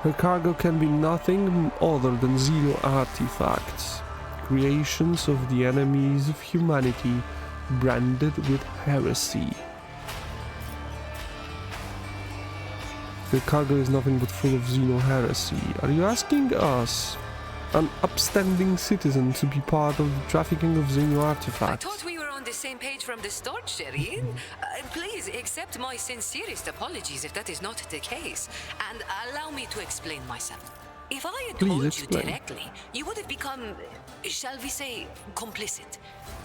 Her cargo can be nothing other than Xeno artifacts, creations of the enemies of humanity, branded with heresy. Her cargo is nothing but full of Xeno heresy. Are you asking us, an upstanding citizen, to be part of the trafficking of Xeno artifacts? I thought we were on the same page from the start, Shireen. Please accept my sincerest apologies if that is not the case, and allow me to explain myself. If I had told you directly, you would have become, shall we say, complicit.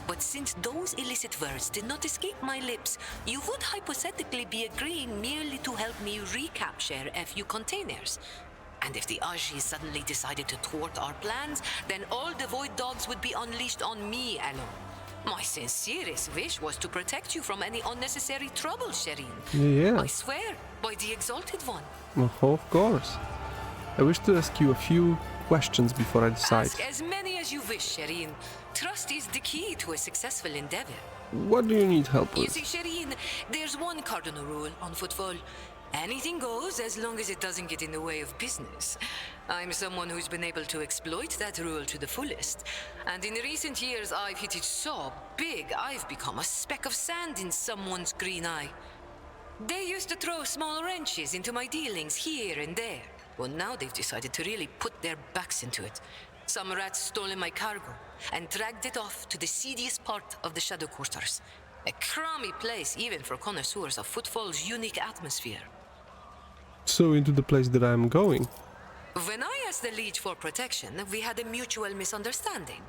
But since those illicit words did not escape my lips, you would hypothetically be agreeing merely to help me recapture a few containers. And if the Aji suddenly decided to thwart our plans, then all the Void Dogs would be unleashed on me alone. My sincerest wish was to protect you from any unnecessary trouble, Shireen. Yeah. I swear, by the Exalted One. Oh, of course. I wish to ask you a few questions before I decide. Ask as many as you wish, Shireen. Trust is the key to a successful endeavor. What do you need help with? You see, Shireen, there's one cardinal rule on footfall. Anything goes as long as it doesn't get in the way of business. I'm someone who's been able to exploit that rule to the fullest. And in recent years, I've hit it so big, I've become a speck of sand in someone's green eye. They used to throw small wrenches into my dealings here and there. Well, now they've decided to really put their backs into it. Some rats stolen my cargo and dragged it off to the seediest part of the Shadow Quarters. A crummy place even for connoisseurs of Footfall's unique atmosphere. So into the place that I'm going. When I asked the Liege for protection, we had a mutual misunderstanding.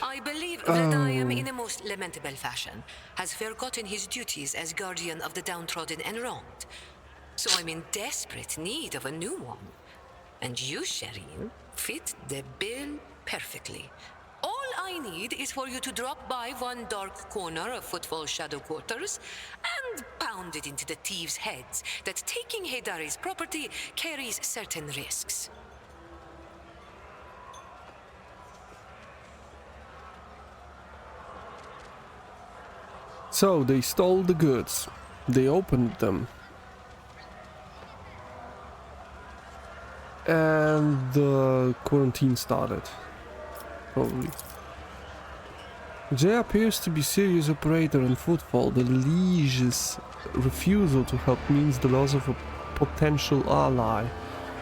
I believe that I am, in a most lamentable fashion, has forgotten his duties as guardian of the downtrodden and wronged. So I'm in desperate need of a new one. And you, Shireen, fit the bill perfectly. All I need is for you to drop by one dark corner of Footfall's Shadow Quarters and pound it into the thieves' heads that taking Heydari's property carries certain risks. So they stole the goods. They opened them. And the quarantine started. Probably. Jay appears to be serious operator in Footfall. The Liege's refusal to help means the loss of a potential ally.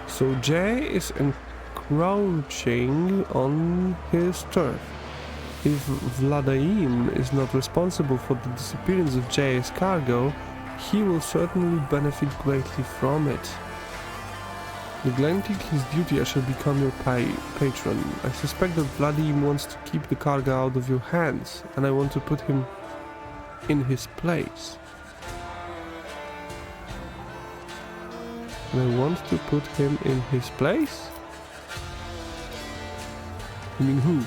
So Jay is encroaching on his turf. If Vladaim is not responsible for the disappearance of Jay's cargo, he will certainly benefit greatly from it. Neglecting his duty, I shall become your patron. I suspect that Vladim wants to keep the cargo out of your hands, and I want to put him in his place. And I want to put him in his place? You mean who?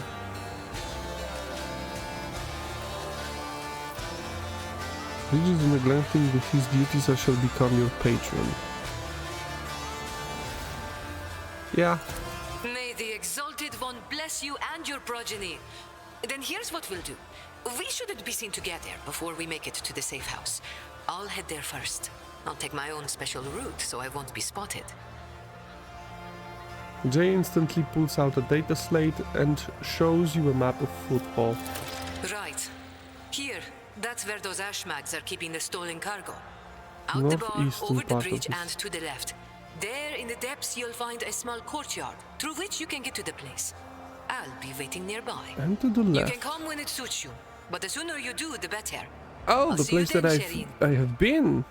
Regis neglecting his duties, I shall become your patron. Yeah. May the Exalted One bless you and your progeny. Then here's what we'll do. We shouldn't be seen together before we make it to the safe house. I'll head there first. I'll take my own special route so I won't be spotted. Jay instantly pulls out a data slate and shows you a map of Footfall. Right. Here. That's where those ashmags are keeping the stolen cargo. Out the bar, over the bridge and to the left. There in the depths you'll find a small courtyard through which you can get to the place. I'll be waiting nearby. And to the left. You can come when it suits you, but the sooner you do, the better. Oh, the place that I have been.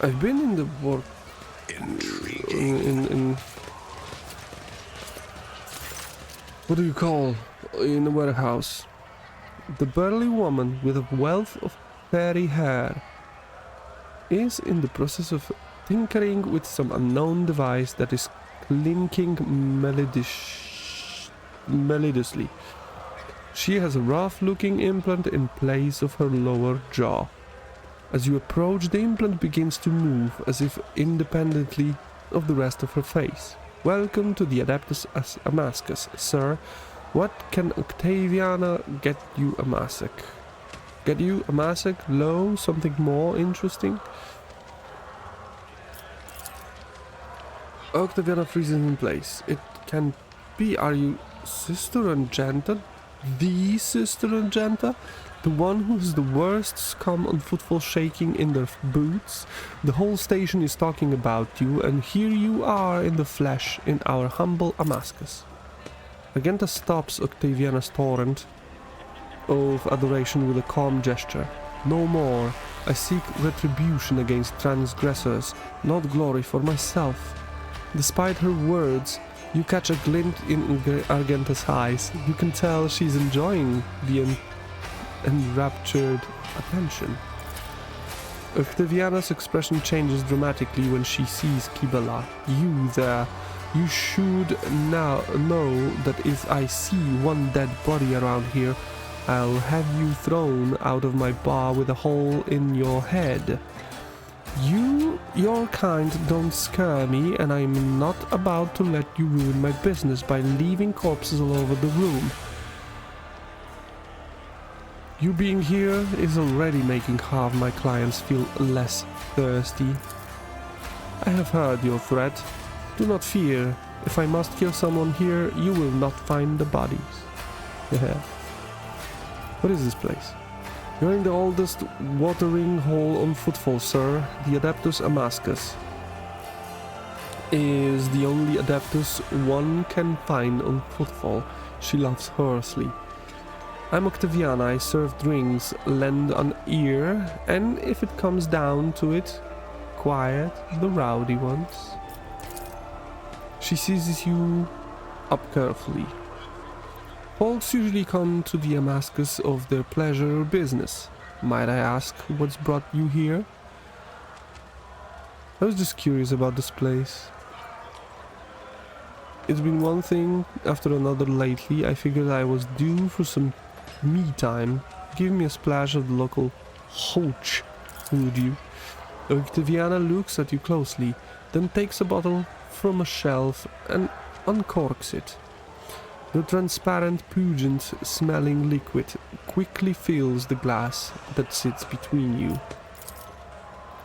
I've been in the work. In what do you call? In the warehouse. The burly woman with a wealth of fairy hair is in the process of tinkering with some unknown device that is clinking melodiously. She has a rough-looking implant in place of her lower jaw. As you approach, the implant begins to move as if independently of the rest of her face. Welcome to the Adeptus Amascus, sir. What can Octaviana get you a massacre? Get you a massacre? Low? Something more interesting? Octaviana freezes in place. It can be. Are you Sister Angenta? The Sister Angenta? The one who's the worst scum on footfall shaking in their boots? The whole station is talking about you, and here you are in the flesh in our humble Damascus. Agenta stops Octaviana's torrent of adoration with a calm gesture. No more. I seek retribution against transgressors, not glory for myself. Despite her words, you catch a glint in Argenta's eyes. You can tell she's enjoying the enraptured attention. Octaviana's expression changes dramatically when she sees Kibala. You there. You should now know that if I see one dead body around here, I'll have you thrown out of my bar with a hole in your head. Your kind don't scare me, and I'm not about to let you ruin my business by leaving corpses all over the room. You being here is already making half my clients feel less thirsty. I have heard your threat. Do not fear. If I must kill someone here, you will not find the bodies. What is this place? You're in the oldest watering hole on footfall, sir. The Adeptus Damascus is the only Adeptus one can find on footfall. She laughs hoarsely. I'm Octaviana. I serve drinks, lend an ear, and if it comes down to it, quiet the rowdy ones. She seizes you up carefully. Folks usually come to the Damascus of their pleasure or business. Might I ask what's brought you here? I was just curious about this place. It's been one thing after another lately. I figured I was due for some me time. Give me a splash of the local hooch, would you? Octaviana looks at you closely, then takes a bottle from a shelf and uncorks it. The transparent, pungent-smelling liquid quickly fills the glass that sits between you.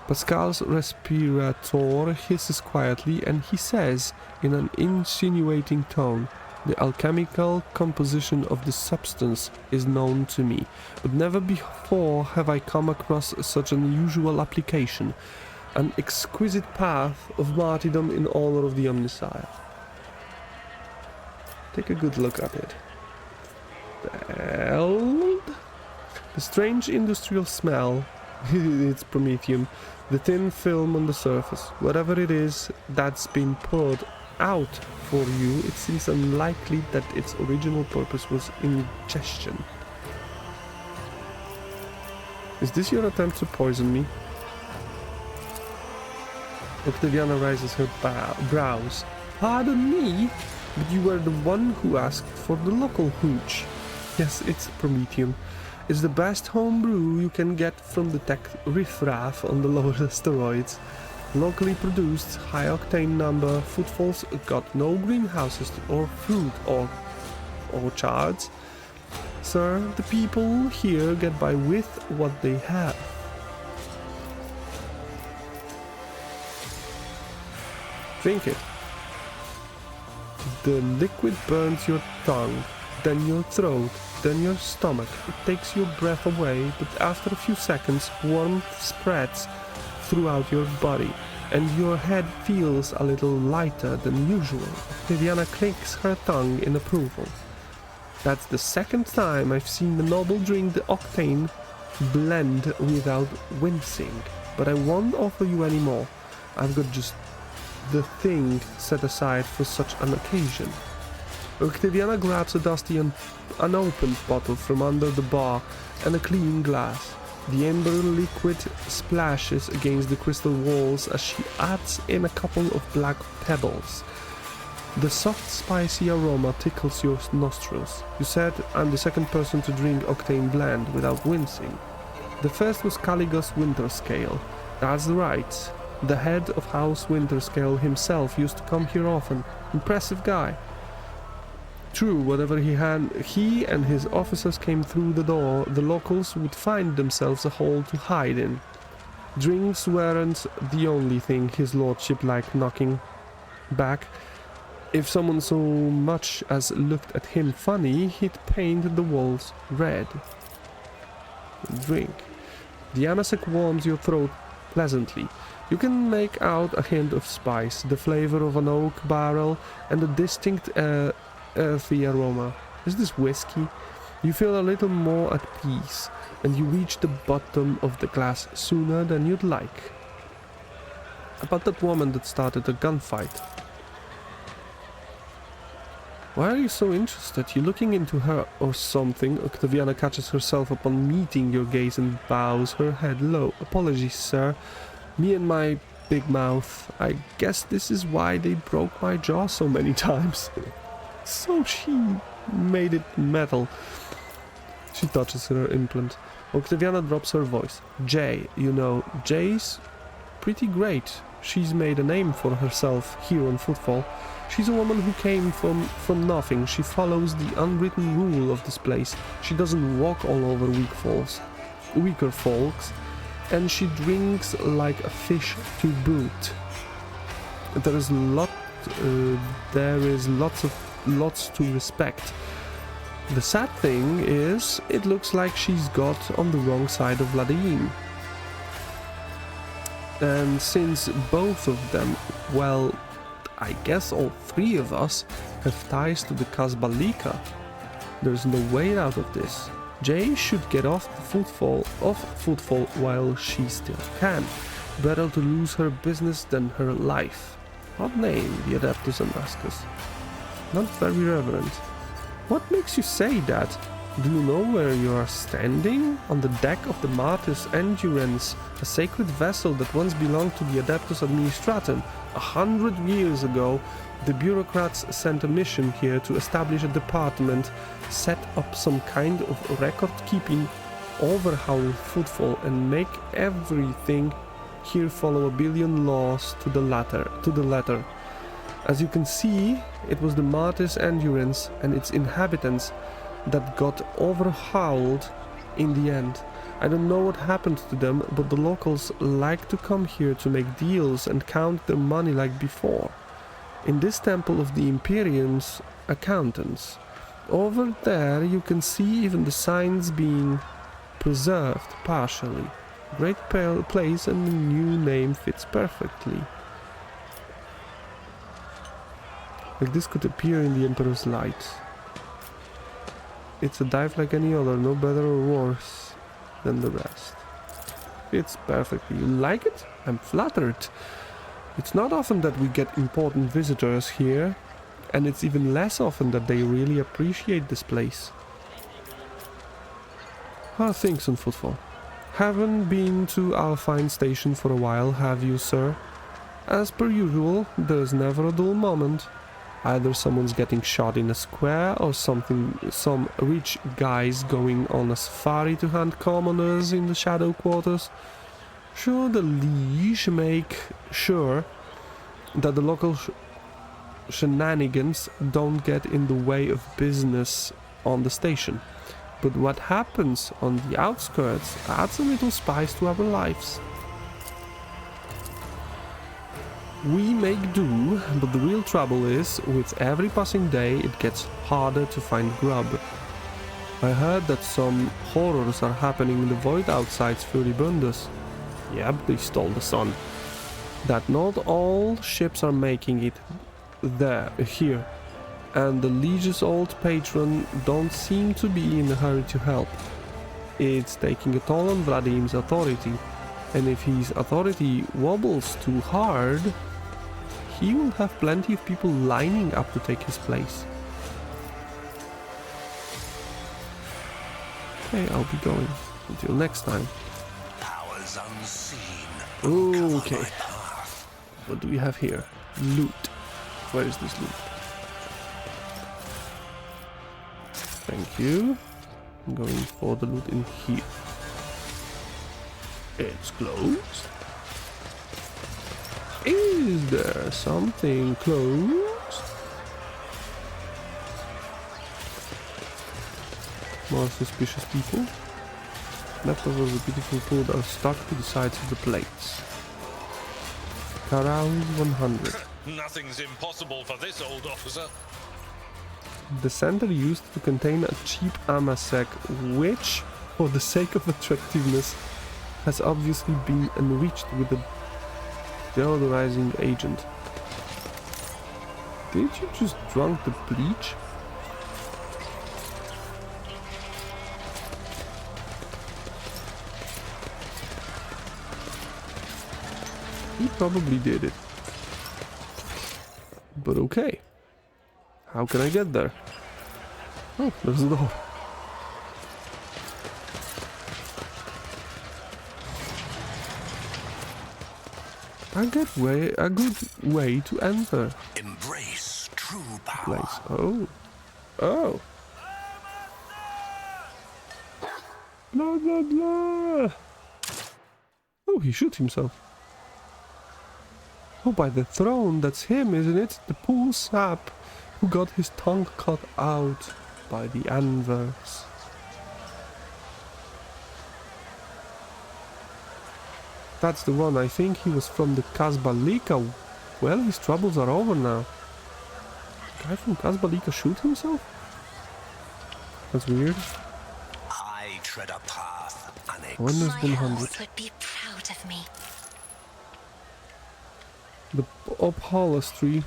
Pascal's respirator hisses quietly, and he says in an insinuating tone, "The alchemical composition of this substance is known to me, but never before have I come across such an unusual application, an exquisite path of martyrdom in honor of the Omniscient." Take a good look at it. Well, the strange industrial smell, it's promethium, the thin film on the surface, whatever it is that's been poured out for you, it seems unlikely that its original purpose was ingestion. Is this your attempt to poison me? Octaviana raises her brows. Pardon me? But you were the one who asked for the local hooch. Yes, it's promethium. It's the best homebrew you can get from the tech riffraff on the lower asteroids. Locally produced, high-octane number, footfalls got no greenhouses or fruit or orchards. Sir, the people here get by with what they have. Drink it. The liquid burns your tongue, then your throat, then your stomach. It takes your breath away, but after a few seconds, warmth spreads throughout your body, and your head feels a little lighter than usual. Viviana clicks her tongue in approval. That's the second time I've seen the noble drink the octane blend without wincing, but I won't offer you any more. I've got just the thing set aside for such an occasion. Octaviana grabs a dusty and unopened bottle from under the bar and a clean glass. The amber liquid splashes against the crystal walls as she adds in a couple of black pebbles. The soft, spicy aroma tickles your nostrils. You said I'm the second person to drink octane blend without wincing. The first was Caligos Winterscale. That's right. The head of House Winterscale himself used to come here often. Impressive guy. True, whatever he and his officers came through the door, the locals would find themselves a hole to hide in. Drinks weren't the only thing his lordship liked knocking back. If someone so much as looked at him funny, he'd paint the walls red. Drink. The amasec warms your throat pleasantly. You can make out a hint of spice, the flavor of an oak barrel, and a distinct earthy aroma. Is this whiskey? You feel a little more at peace, and you reach the bottom of the glass sooner than you'd like. About that woman that started a gunfight. Why are you so interested? You looking into her or something? Octaviana catches herself upon meeting your gaze and bows her head low. Apologies, sir. Me and my big mouth. I guess this is why they broke my jaw so many times. So she made it metal. She touches her implant. Octaviana drops her voice. Jay, you know, Jay's pretty great. She's made a name for herself here on Footfall. She's a woman who came from nothing. She follows the unwritten rule of this place. She doesn't walk all over weaker folks, and she drinks like a fish to boot. There is lots to respect. The sad thing is, it looks like she's got on the wrong side of Vladaim. And since both of them, well, I guess all three of us have ties to the Kazbalika, there's no way out of this. Jay should get off Footfall while she still can. Better to lose her business than her life. Odd name, the Adeptus Damascus. Not very reverent. What makes you say that? Do you know where you are standing? On the deck of the Martis Endurance, a sacred vessel that once belonged to the Adeptus Administratum. 100 years ago, the bureaucrats sent a mission here to establish a department, set up some kind of record-keeping, overhaul Footfall, and make everything here follow a billion laws to the letter. As you can see, it was the Martis Endurance and its inhabitants that got overhauled in the end. I don't know what happened to them, but the locals like to come here to make deals and count their money like before. In this temple of the Imperium's accountants. Over there you can see even the signs being preserved partially. Great place, and the new name fits perfectly. Like this could appear in the Emperor's Light. It's a dive like any other, no better or worse than the rest. Fits perfectly. You like it? I'm flattered. It's not often that we get important visitors here, and it's even less often that they really appreciate this place. How are things on Footfall? Haven't been to our fine station for a while, have you, sir? As per usual, there's never a dull moment. Either someone's getting shot in a square, or some rich guys going on a safari to hunt commoners in the shadow quarters. Sure, the liege make sure that the local shenanigans don't get in the way of business on the station. But what happens on the outskirts adds a little spice to our lives. We make do, but the real trouble is, with every passing day it gets harder to find grub. I heard that some horrors are happening in the void outside Furibundus. Yep, they stole the sun. That not all ships are making it here, and the Liege's old patron don't seem to be in a hurry to help. It's taking a toll on Vladim's authority, and if his authority wobbles too hard, he will have plenty of people lining up to take his place. Okay, I'll be going. Until next time. Powers unseen. Okay. What do we have here? Loot. Where is this loot? Thank you. I'm going for the loot in here. It's closed. Is there something closed? More suspicious people. Leftovers of the beautiful food are stuck to the sides of the plates. Carouse 100. Nothing's impossible for this old officer. The center used to contain a cheap armor sack, which, for the sake of attractiveness, has obviously been enriched with a deodorizing agent. Did you just drink the bleach? He probably did it. But okay. How can I get there? Oh, there's the door. A good way to enter. Embrace true power. Place. Oh. Oh. Blah blah blah. Oh, he shot himself. Oh, by the throne, that's him, isn't it? The poor sap who got his tongue cut out by the anvers. That's the one. I think he was from the Kasbalika. Well, his troubles are over now. The guy from Kasbalika shoot himself? That's weird. I tread a path Windows My 100. house would be proud of me. The upholstery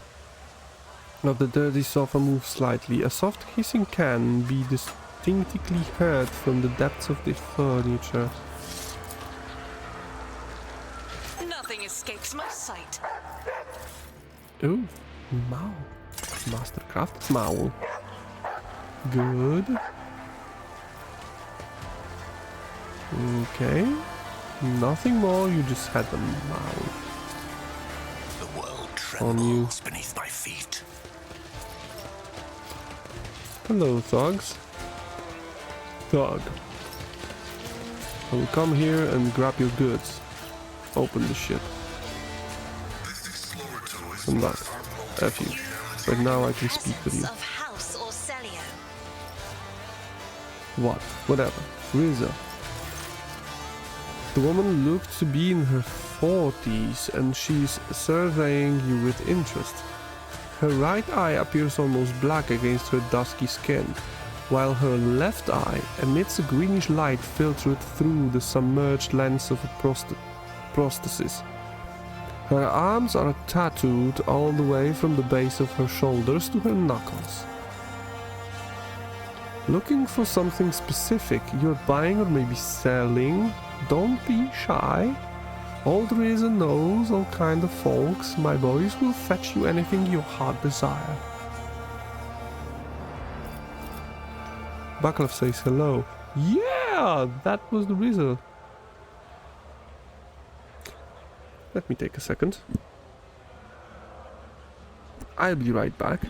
of the dirty sofa moves slightly. A soft hissing can be distinctly heard from the depths of the furniture. Nothing escapes my sight. Oh, Maul. Mastercraft Maul. Good. Okay. Nothing more, you just had the Maul. The world On you. trembles beneath my feet. Hello, thugs. Thug. I will come here and grab your goods. Open the shit. Come back. F you. Right now I can speak with you. Of House Orcelio. What? Whatever. Rizzo. The woman looked to be in her 40s and she's surveying you with interest. Her right eye appears almost black against her dusky skin, while her left eye emits a greenish light filtered through the submerged lens of a prosthesis. Her arms are tattooed all the way from the base of her shoulders to her knuckles. Looking for something specific you're buying or maybe selling? Don't be shy. Old Rizzo knows all kind of folks. My boys will fetch you anything your heart desire. Bakalov says hello. Yeah, that was the Rizzo. Let me take a second. I'll be right back.